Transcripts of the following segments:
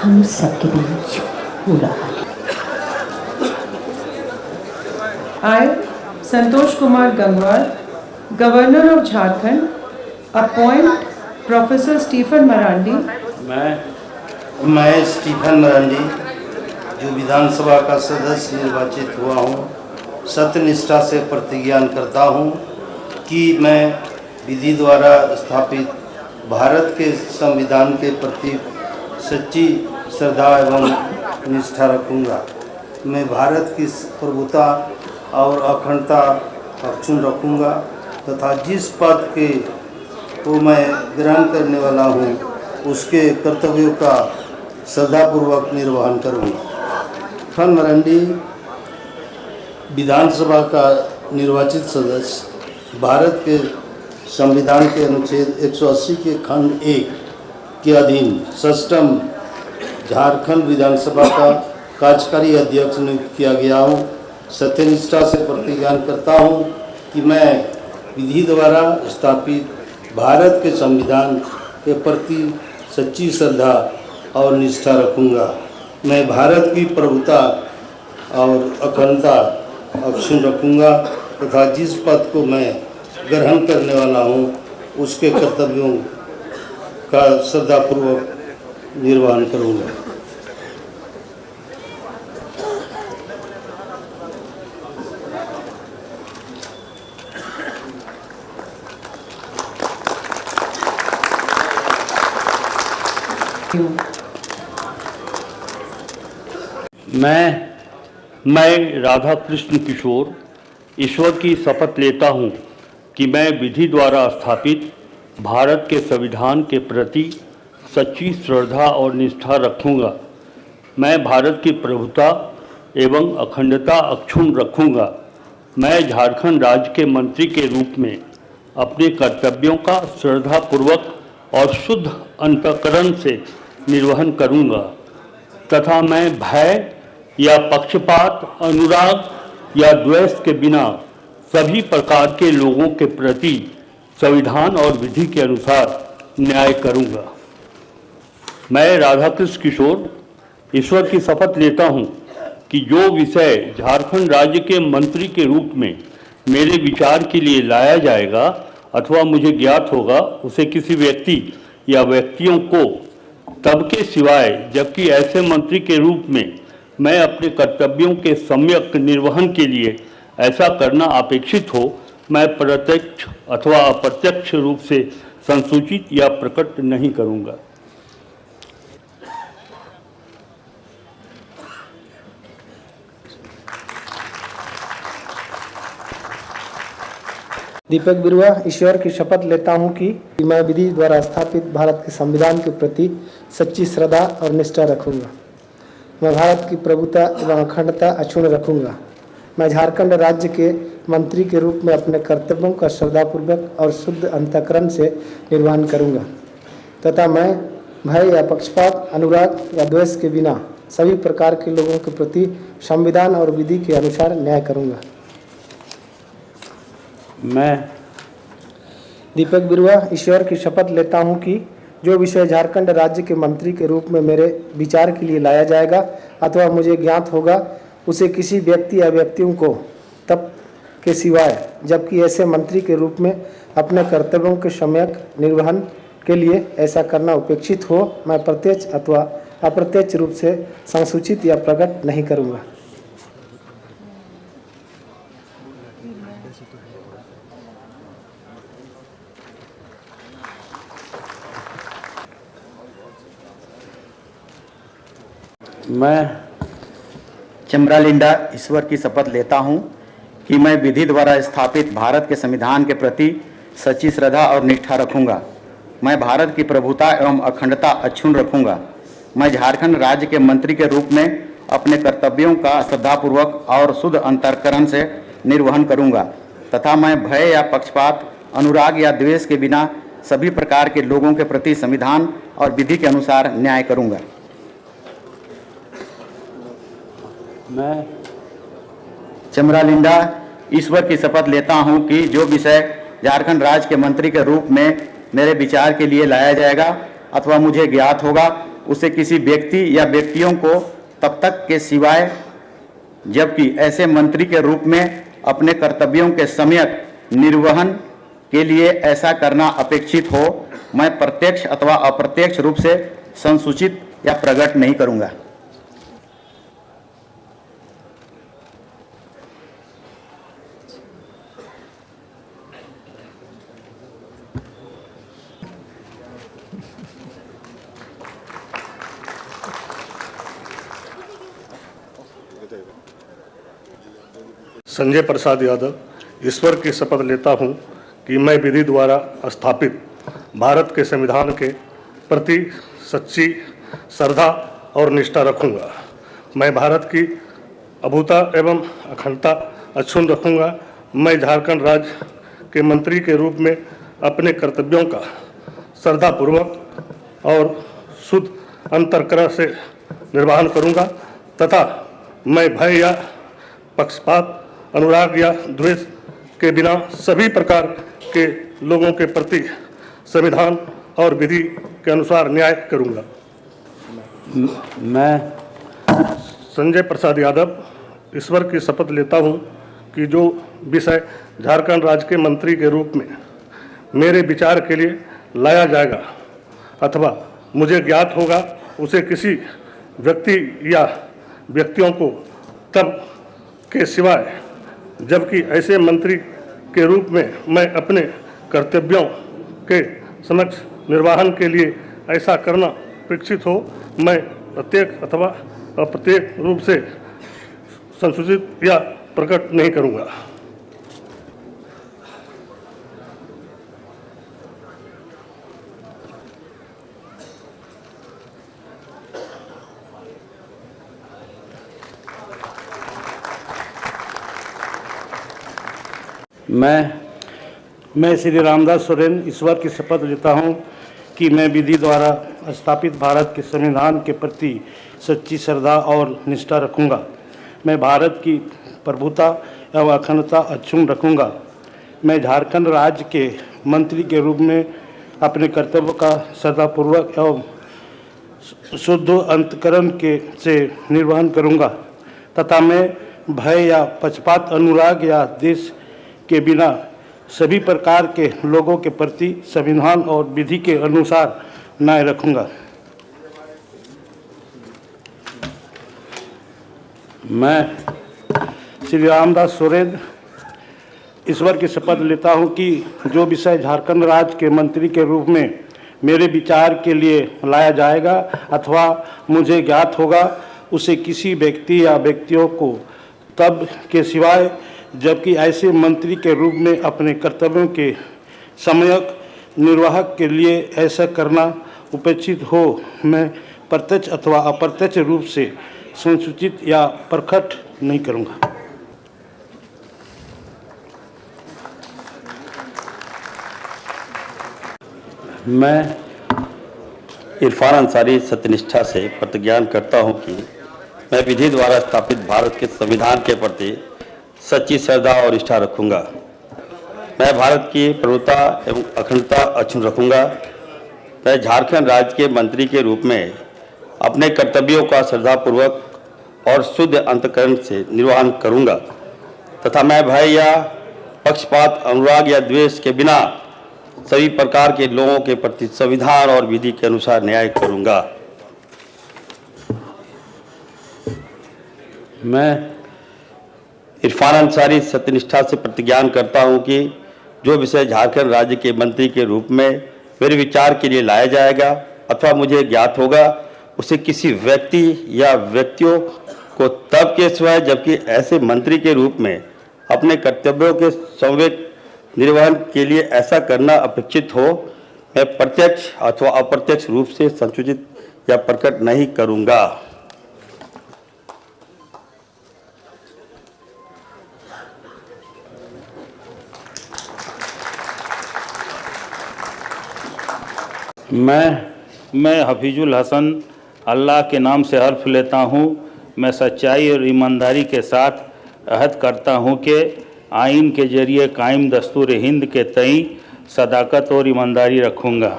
हम सबके बीच हो रहा है। I, Santosh Kumar Gangwal, Governor of Jharkhand, appoint Professor Stephen Marandi. मैं स्टीफन मरांडी जो विधानसभा का सदस्य निर्वाचित हुआ हूँ, सत्यनिष्ठा से प्रतिज्ञा करता हूँ कि मैं विधि द्वारा स्थापित भारत के संविधान के प्रति सच्ची श्रद्धा एवं निष्ठा रखूँगा। मैं भारत की प्रभुता और अखंडता अक्षुण्ण रखूँगा तथा जिस पद को मैं ग्रहण करने वाला हूँ उसके कर्तव्यों का श्रद्धापूर्वक निर्वहन करूँगा। स्टीफन मरांडी विधानसभा का निर्वाचित सदस्य, भारत के संविधान के अनुच्छेद 180 के खंड 1 के अधीन षष्ठम झारखंड विधानसभा का कार्यकारी अध्यक्ष नियुक्त किया गया हूँ। सत्यनिष्ठा से प्रतिज्ञा करता हूँ कि मैं विधि द्वारा स्थापित भारत के संविधान के प्रति सच्ची श्रद्धा और निष्ठा रखूँगा। मैं भारत की प्रभुता और अखंडता अक्षुण्ण रखूँगा तथा जिस पद को मैं ग्रहण करने वाला हूँ उसके कर्तव्यों का श्रद्धापूर्वक निर्वहन करूँगा। मैं राधा कृष्ण किशोर ईश्वर की शपथ लेता हूँ कि मैं विधि द्वारा स्थापित भारत के संविधान के प्रति सच्ची श्रद्धा और निष्ठा रखूँगा। मैं भारत की प्रभुता एवं अखंडता अक्षुण्ण रखूँगा। मैं झारखंड राज्य के मंत्री के रूप में अपने कर्तव्यों का श्रद्धापूर्वक और शुद्ध अंतःकरण से निर्वहन करूँगा तथा मैं भय या पक्षपात, अनुराग या द्वेष के बिना सभी प्रकार के लोगों के प्रति संविधान और विधि के अनुसार न्याय करूँगा। मैं राधाकृष्ण किशोर ईश्वर की शपथ लेता हूँ कि जो विषय झारखंड राज्य के मंत्री के रूप में मेरे विचार के लिए लाया जाएगा अथवा मुझे ज्ञात होगा उसे किसी व्यक्ति या व्यक्तियों को तब के सिवाय जबकि ऐसे मंत्री के रूप में मैं अपने कर्तव्यों के सम्यक निर्वहन के लिए ऐसा करना अपेक्षित हो, मैं प्रत्यक्ष अथवा अप्रत्यक्ष रूप से संसूचित या प्रकट नहीं करूँगा। दीपक बिरुआ ईश्वर की शपथ लेता हूँ कि मैं विधि द्वारा स्थापित भारत के संविधान के प्रति सच्ची श्रद्धा और निष्ठा रखूँगा। मैं भारत की प्रभुता एवं अखंडता अक्षुण्ण रखूँगा। मैं झारखंड राज्य के मंत्री के रूप में अपने कर्तव्यों का श्रद्धापूर्वक और शुद्ध अंतःकरण से निर्वहन करूँगा तथा मैं भय या पक्षपात, अनुराग या द्वेष के बिना सभी प्रकार के लोगों के प्रति संविधान और विधि के अनुसार न्याय करूँगा। मैं दीपक बिरुआ ईश्वर की शपथ लेता हूँ कि जो विषय झारखंड राज्य के मंत्री के रूप में मेरे विचार के लिए लाया जाएगा अथवा मुझे ज्ञात होगा उसे किसी व्यक्ति या व्यक्तियों को तब के सिवाय जबकि ऐसे मंत्री के रूप में अपने कर्तव्यों के सम्यक निर्वहन के लिए ऐसा करना अपेक्षित हो, मैं प्रत्यक्ष अथवा अप्रत्यक्ष रूप से संसूचित या प्रकट नहीं करूँगा। मैं चमरालिंडा ईश्वर की शपथ लेता हूँ कि मैं विधि द्वारा स्थापित भारत के संविधान के प्रति सच्ची श्रद्धा और निष्ठा रखूँगा। मैं भारत की प्रभुता एवं अखंडता अक्षुण्ण रखूँगा। मैं झारखंड राज्य के मंत्री के रूप में अपने कर्तव्यों का श्रद्धापूर्वक और शुद्ध अंतःकरण से निर्वहन करूँगा तथा मैं भय या पक्षपात, अनुराग या द्वेष के बिना सभी प्रकार के लोगों के प्रति संविधान और विधि के अनुसार न्याय करूँगा। मैं चमरालिंडा ईश्वर की शपथ लेता हूँ कि जो विषय झारखंड राज्य के मंत्री के रूप में मेरे विचार के लिए लाया जाएगा अथवा मुझे ज्ञात होगा उसे किसी व्यक्ति या व्यक्तियों को तब तक के सिवाय जबकि ऐसे मंत्री के रूप में अपने कर्तव्यों के सम्यक निर्वहन के लिए ऐसा करना अपेक्षित हो मैं प्रत्यक्ष अथवा अप्रत्यक्ष रूप से संसूचित या प्रकट नहीं करूंगा। संजय प्रसाद यादव ईश्वर की शपथ लेता हूं कि मैं विधि द्वारा स्थापित भारत के संविधान के प्रति सच्ची श्रद्धा और निष्ठा रखूंगा। मैं भारत की अभूता एवं अखंडता अक्षुण्ण रखूंगा। मैं झारखंड राज्य के मंत्री के रूप में अपने कर्तव्यों का श्रद्धापूर्वक और शुद्ध अंतःकरण से निर्वहन करूंगा तथा मैं भय या पक्षपात, अनुराग या द्वेष के बिना सभी प्रकार के लोगों के प्रति संविधान और विधि के अनुसार न्याय करूंगा। मैं संजय प्रसाद यादव ईश्वर की शपथ लेता हूं कि जो विषय झारखंड राज्य के मंत्री के रूप में मेरे विचार के लिए लाया जाएगा अथवा मुझे ज्ञात होगा उसे किसी व्यक्ति या व्यक्तियों को तब के सिवाय जबकि ऐसे मंत्री के रूप में मैं अपने कर्तव्यों के समक्ष निर्वहन के लिए ऐसा करना अपेक्षित हो मैं प्रत्यक्ष अथवा अप्रत्यक्ष रूप से संसूचित या प्रकट नहीं करूंगा। मैं श्री रामदास सोरेन ईश्वर की शपथ लेता हूं कि मैं विधि द्वारा स्थापित भारत के संविधान के प्रति सच्ची श्रद्धा और निष्ठा रखूंगा। मैं भारत की प्रभुता एवं अखंडता अक्षुण्ण रखूंगा। मैं झारखंड राज्य के मंत्री के रूप में अपने कर्तव्य का श्रद्धापूर्वक एवं शुद्ध अंतःकरण से निर्वहन करूंगा तथा मैं भय या पक्षपात, अनुराग या देश के बिना सभी प्रकार के लोगों के प्रति संविधान और विधि के अनुसार न्याय रखूंगा। मैं श्री रामदास सोरेन ईश्वर की शपथ लेता हूं कि जो विषय झारखंड राज्य के मंत्री के रूप में मेरे विचार के लिए लाया जाएगा अथवा मुझे ज्ञात होगा उसे किसी व्यक्ति या व्यक्तियों को तब के सिवाय जबकि ऐसे मंत्री के रूप में अपने कर्तव्यों के सम्यक निर्वाह के लिए ऐसा करना अपेक्षित हो मैं प्रत्यक्ष अथवा अप्रत्यक्ष रूप से संसूचित या प्रकट नहीं करूंगा। मैं इरफान अंसारी सत्यनिष्ठा से प्रतिज्ञान करता हूं कि मैं विधि द्वारा स्थापित भारत के संविधान के प्रति सच्ची श्रद्धा और निष्ठा रखूंगा। मैं भारत की प्रभुता एवं अखंडता अक्षुण्ण रखूंगा। मैं झारखंड राज्य के मंत्री के रूप में अपने कर्तव्यों का श्रद्धापूर्वक और शुद्ध अंतःकरण से निर्वहन करूंगा तथा मैं भय या पक्षपात, अनुराग या द्वेष के बिना सभी प्रकार के लोगों के प्रति संविधान और विधि के अनुसार न्याय करूंगा। मैं इरफान अंसारी सत्यनिष्ठा से प्रतिज्ञान करता हूं कि जो विषय झारखंड राज्य के मंत्री के रूप में मेरे विचार के लिए लाया जाएगा अथवा मुझे ज्ञात होगा उसे किसी व्यक्ति या व्यक्तियों को तब के सिवाय जबकि ऐसे मंत्री के रूप में अपने कर्तव्यों के सम्यक निर्वहन के लिए ऐसा करना अपेक्षित हो मैं प्रत्यक्ष अथवा अप्रत्यक्ष रूप से संसूचित या प्रकट नहीं करूंगा। मैं हफीजुल हसन अल्लाह के नाम से हल्फ लेता हूँ। मैं सच्चाई और ईमानदारी के साथ अहद करता हूँ कि आइन के जरिए कायम दस्तूर हिंद के तई सदाकत और ईमानदारी रखूँगा।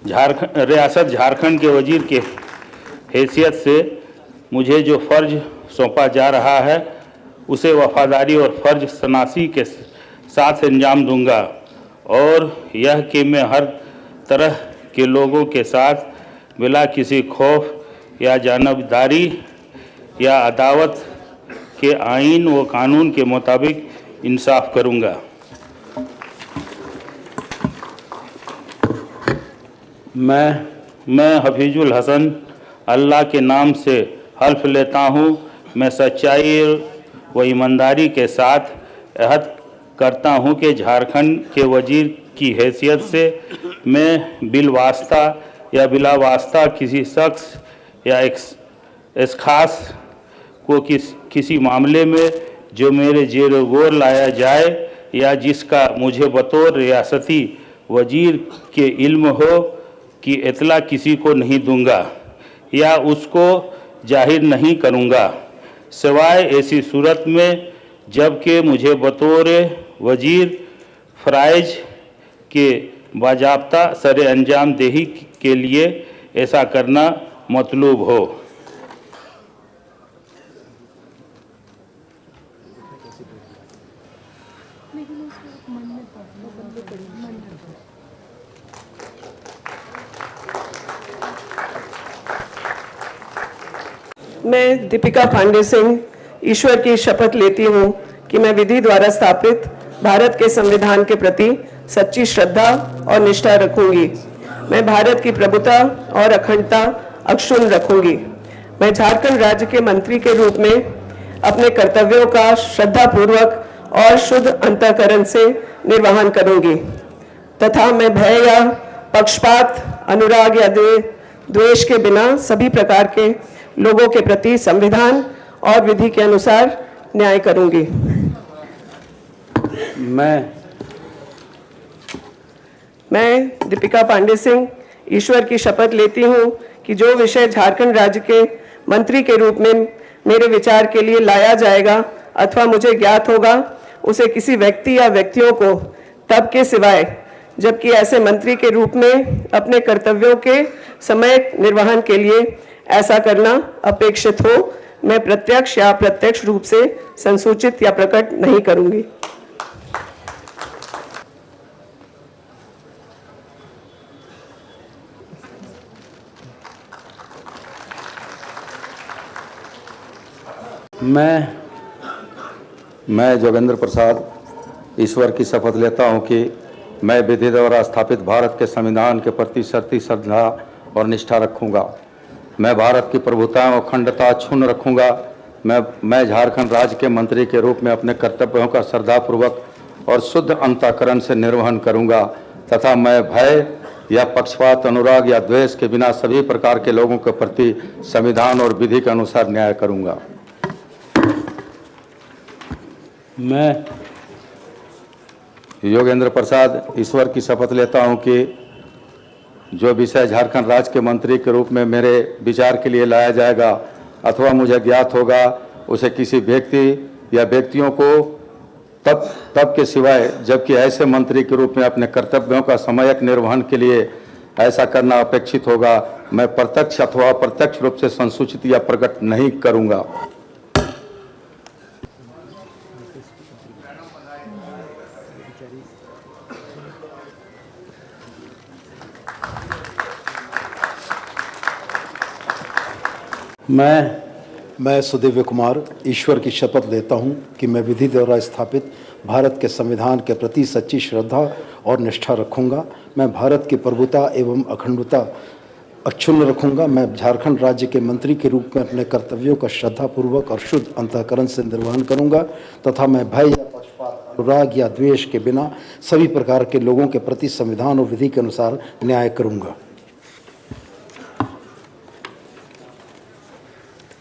रियासत झारखंड के वजीर के हैसियत से मुझे जो फ़र्ज सौंपा जा रहा है उसे वफादारी और फ़र्ज शनासी के साथ अंजाम दूंगा, और यह कि मैं हर तरह के लोगों के साथ बिला किसी खौफ या जानबदारी या अदावत के आइन व कानून के मुताबिक इंसाफ करूंगा। मैं हफीजुल हसन अल्लाह के नाम से हल्फ लेता हूँ, मैं सच्चाई व ईमानदारी के साथ अहद करता हूँ कि झारखंड के वजीर की हैसियत से मैं बिलवास्ता या बिला वास्ता किसी शख्स या इस खास को किसी मामले में जो मेरे जेर गौर लाया जाए या जिसका मुझे बतौर रियासती वजीर के इल्म हो कि इतला किसी को नहीं दूंगा या उसको जाहिर नहीं करूंगा, सिवाय ऐसी सूरत में जबकि मुझे बतौर वजीर फ़राइज के बाजाब्ता सरे अंजाम देही के लिए ऐसा करना मतलूब हो। मैं दीपिका पांडे सिंह ईश्वर की शपथ लेती हूँ कि मैं विधि द्वारा स्थापित भारत के संविधान के प्रति सच्ची श्रद्धा और निष्ठा रखूंगी। मैं भारत की प्रभुता और अखंडता अक्षुण्ण रखूंगी। मैं झारखंड राज्य के मंत्री के रूप में अपने कर्तव्यों का श्रद्धापूर्वक और शुद्ध अंतःकरण से निर्वहन करूंगी तथा मैं भय या पक्षपात, अनुराग या द्वेष के बिना सभी प्रकार के लोगों के प्रति संविधान और विधि के अनुसार न्याय करूंगी। मैं दीपिका पांडे सिंह ईश्वर की शपथ लेती हूं कि जो विषय झारखंड राज्य के मंत्री के रूप में मेरे विचार के लिए लाया जाएगा अथवा मुझे ज्ञात होगा, उसे किसी व्यक्ति या व्यक्तियों को तब के सिवाय जबकि ऐसे मंत्री के रूप में अपने कर्तव्यों के समय निर्वहन के लिए ऐसा करना अपेक्षित हो, मैं प्रत्यक्ष या अप्रत्यक्ष रूप से संसूचित या प्रकट नहीं करूंगी। मैं जोगेंद्र प्रसाद ईश्वर की शपथ लेता हूं कि मैं विधि द्वारा स्थापित भारत के संविधान के प्रति सच्ची श्रद्धा और निष्ठा रखूंगा। मैं भारत की प्रभुता और अखंडता अक्षुण्ण रखूंगा। मैं झारखंड राज्य के मंत्री के रूप में अपने कर्तव्यों का श्रद्धापूर्वक और शुद्ध अंतःकरण से निर्वहन करूंगा तथा मैं भय या पक्षपात, अनुराग या द्वेष के बिना सभी प्रकार के लोगों के प्रति संविधान और विधि के अनुसार न्याय करूंगा। मैं योगेंद्र प्रसाद ईश्वर की शपथ लेता हूं कि जो विषय झारखंड राज्य के मंत्री के रूप में मेरे विचार के लिए लाया जाएगा अथवा मुझे ज्ञात होगा, उसे किसी व्यक्ति या व्यक्तियों को तब के सिवाय जबकि ऐसे मंत्री के रूप में अपने कर्तव्यों का समयक निर्वहन के लिए ऐसा करना अपेक्षित होगा, मैं प्रत्यक्ष अथवा अप्रत्यक्ष रूप से संसूचित या प्रकट नहीं करूंगा। मैं सुदेव्य कुमार ईश्वर की शपथ लेता हूं कि मैं विधि द्वारा स्थापित भारत के संविधान के प्रति सच्ची श्रद्धा और निष्ठा रखूंगा। मैं भारत की प्रभुता एवं अखंडता अक्षुण्ण रखूंगा। मैं झारखंड राज्य के मंत्री के रूप में अपने कर्तव्यों का श्रद्धापूर्वक और शुद्ध अंतःकरण से निर्वहन करूंगा तथा मैं भय या पक्षपात, अनुराग या द्वेष के बिना सभी प्रकार के लोगों के प्रति संविधान और विधि के अनुसार न्याय करूंगा।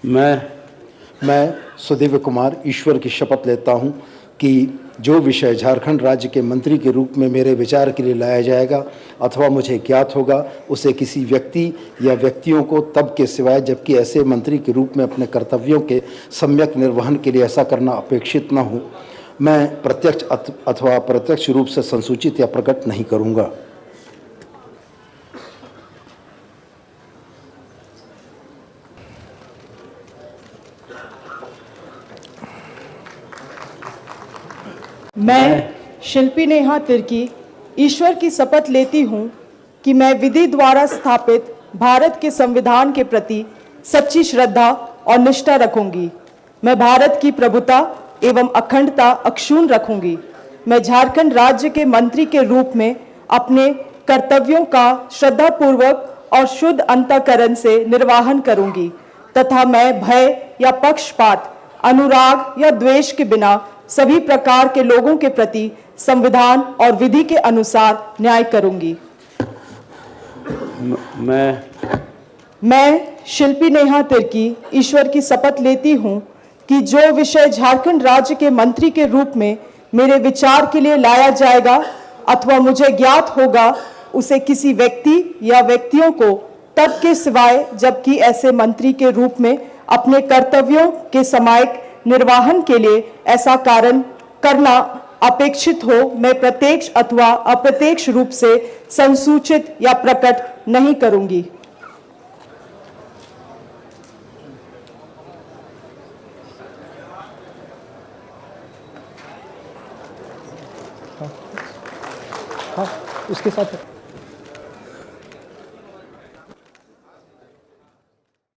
मैं सुदेव्य कुमार ईश्वर की शपथ लेता हूं कि जो विषय झारखंड राज्य के मंत्री के रूप में मेरे विचार के लिए लाया जाएगा अथवा मुझे ज्ञात होगा, उसे किसी व्यक्ति या व्यक्तियों को तब के सिवाय जबकि ऐसे मंत्री के रूप में अपने कर्तव्यों के सम्यक निर्वहन के लिए ऐसा करना अपेक्षित न हो, मैं प्रत्यक्ष अथवा अप्रत्यक्ष रूप से संसूचित या प्रकट नहीं करूँगा। मैं शिल्पी नेहा तिर्की ईश्वर की शपथ लेती हूँ कि मैं विधि द्वारा स्थापित भारत के संविधान के प्रति सच्ची श्रद्धा और निष्ठा रखूंगी। मैं भारत की प्रभुता एवं अखंडता अक्षुण्ण रखूंगी। मैं झारखंड राज्य के मंत्री के रूप में अपने कर्तव्यों का श्रद्धापूर्वक और शुद्ध अंतःकरण से निर्वाहन करूंगी तथा मैं भय या पक्षपात, अनुराग या द्वेष के बिना सभी प्रकार के लोगों के प्रति संविधान और विधि के अनुसार न्याय करूंगी। मैं शिल्पी नेहा तिर्की ईश्वर की शपथ लेती हूँ कि जो विषय झारखंड राज्य के मंत्री के रूप में मेरे विचार के लिए लाया जाएगा अथवा मुझे ज्ञात होगा, उसे किसी व्यक्ति या व्यक्तियों को तब के सिवाय जबकि ऐसे मंत्री के रूप में अपने कर्तव्यों के समायिक निर्वाहन के लिए ऐसा कारण करना अपेक्षित हो, मैं प्रत्यक्ष अथवा अप्रत्यक्ष रूप से संसूचित या प्रकट नहीं करूंगी। हाँ, उसके साथ